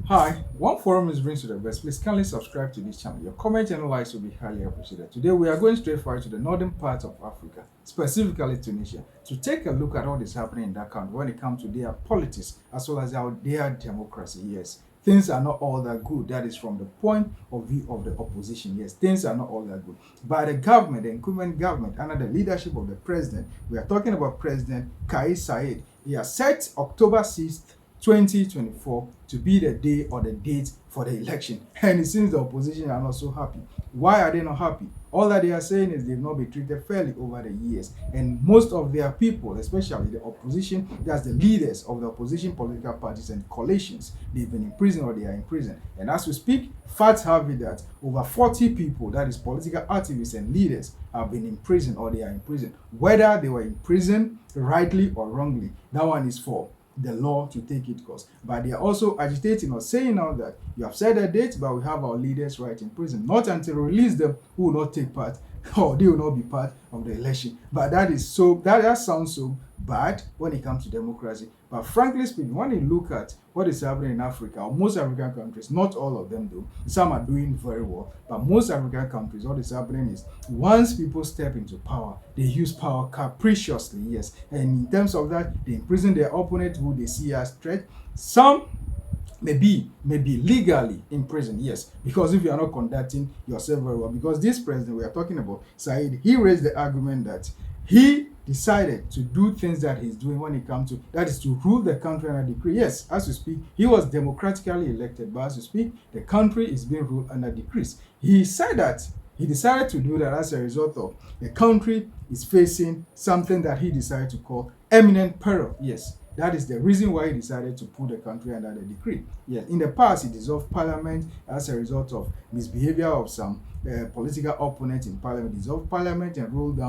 Hi, one forum is brings to the best. Please kindly subscribe to this channel. Your comment and likes will be highly appreciated. Today we are going straight forward to the northern part of Africa, specifically Tunisia, to take a look at what is happening in that country when it comes to their politics as well as their democracy. Yes, things are not all that good. That is from the point of view of the opposition. Yes, things are not all that good. By the government, the incumbent government, under the leadership of the president, we are talking about President Kais Saied. He has set October 6th, 2024 to be the day or the date for the election. And it seems the opposition are not so happy. Why are they not happy? All that they are saying is they've not been treated fairly over the years. And most of their people, especially the opposition, that's the leaders of the opposition political parties and coalitions, they've been in prison or they are in prison. And as we speak, facts have it that over 40 people, that is political activists and leaders, have been in prison or they are in prison. Whether they were in prison rightly or wrongly, that one is for the law to take its course. But they are also agitating or saying now that you have set a date, but we have our leaders right in prison. Not until we release them, who will not take part or they will not be part of the election. But that sounds so bad when it comes to democracy. But frankly speaking, when you look at what is happening in Africa, or most African countries, not all of them do, some are doing very well, but most African countries, what is happening is once people step into power, they use power capriciously, yes. And in terms of that, they imprison their opponent who they see as threat. Some maybe legally in prison, yes, because if you are not conducting yourself very well, because this president we are talking about, Said, he raised the argument that he decided to do things that he's doing when it comes to, that is to rule the country under decree. Yes, as we speak, he was democratically elected, but as we speak, the country is being ruled under decrees. He said that he decided to do that as a result of the country is facing something that he decided to call imminent peril. Yes, that is the reason why he decided to put the country under the decree. Yes, in the past, he dissolved parliament as a result of misbehavior of some political opponents in parliament. He dissolved parliament and ruled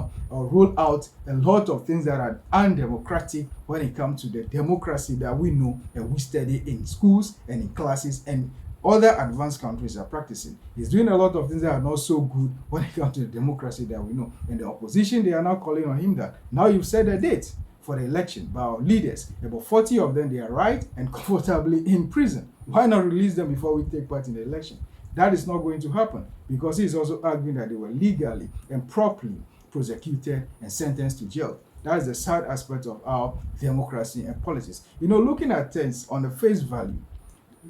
out a lot of things that are undemocratic when it comes to the democracy that we know and we study in schools and in classes and other advanced countries are practicing. He's doing a lot of things that are not so good when it comes to the democracy that we know. And the opposition, they are now calling on him that now you've set a date for the election by our leaders. About 40 of them, they are right and comfortably in prison. Why not release them before we take part in the election? That is not going to happen because he's also arguing that they were legally and properly prosecuted and sentenced to jail. That is the sad aspect of our democracy and politics. Looking at things on the face value,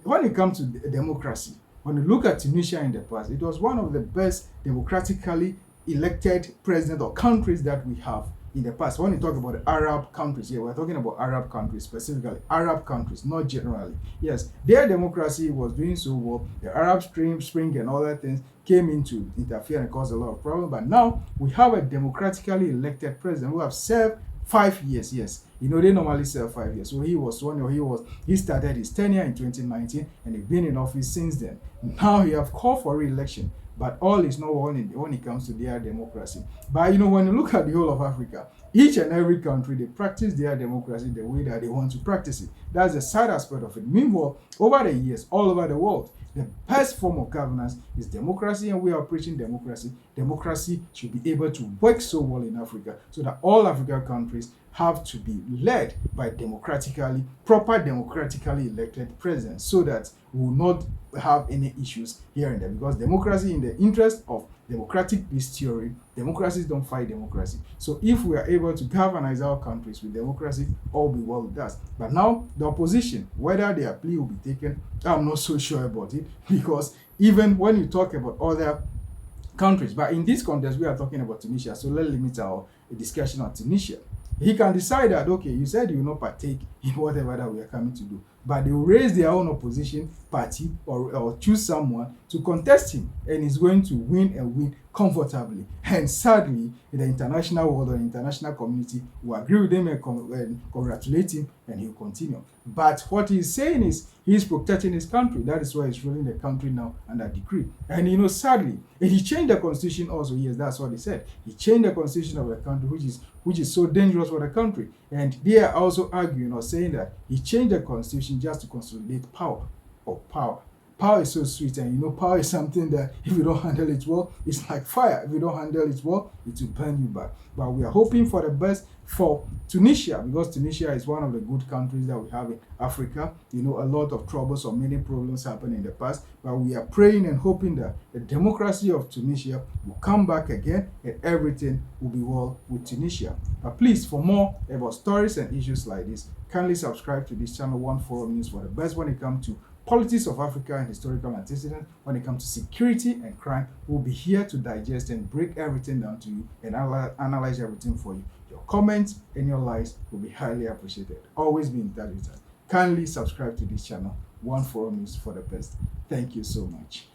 when it comes to democracy, when you look at Tunisia in the past, it was one of the best democratically elected president or countries that we have in the past. When you talk about the Arab countries, yeah, we're talking about Arab countries, specifically Arab countries, not generally. Yes, their democracy was doing so well. The Arab Spring and other things came in to interfere and cause a lot of problems. But now we have a democratically elected president who have served 5 years. Yes, they normally serve 5 years. So he started his tenure in 2019 and he's been in office since then. Now he have called for re-election. But all is not when it comes to their democracy. But when you look at the whole of Africa, each and every country, they practice their democracy the way that they want to practice it. That's the sad aspect of it. Meanwhile, over the years, all over the world, the best form of governance is democracy, and we are preaching democracy. Democracy should be able to work so well in Africa so that all African countries have to be led by proper democratically elected presidents so that we will not have any issues here and there, because democracy, in the interest of democratic peace theory, democracies don't fight democracy. So if we are able to galvanize our countries with democracy, all be well with us. But now the opposition, whether their plea will be taken, I'm not so sure about it, because even when you talk about other countries, but in this context we are talking about Tunisia, so let's limit our discussion on Tunisia. He can decide that, okay, you said you will not partake in whatever that we are coming to do, but they will raise their own opposition party or choose someone to contest him, and he's going to win and win comfortably. And sadly, the international world or international community will agree with him and congratulate him, and he'll continue. But what he's saying is he's protecting his country. That is why he's ruling the country now under decree. And sadly, and he changed the constitution also. Yes, that's what he said. He changed the constitution of the country, which is so dangerous for the country. And they are also arguing or saying that he changed the constitution just to consolidate power. Power is so sweet, and you know, power is something that if you don't handle it well, it's like fire. If you don't handle it well, it will burn you back. But we are hoping for the best for Tunisia, because Tunisia is one of the good countries that we have in Africa. You know, a lot of troubles or many problems happened in the past, but we are praying and hoping that the democracy of Tunisia will come back again and everything will be well with Tunisia. But please, for more about stories and issues like this, kindly subscribe to this channel, One Forum News, for the best when it comes to politics of Africa and historical antecedents. When it comes to security and crime, we'll be here to digest and break everything down to you and analyze everything for you. Your comments and your likes will be highly appreciated. Always be in touch with us. Kindly subscribe to this channel, One Forum News, for the best. Thank you so much.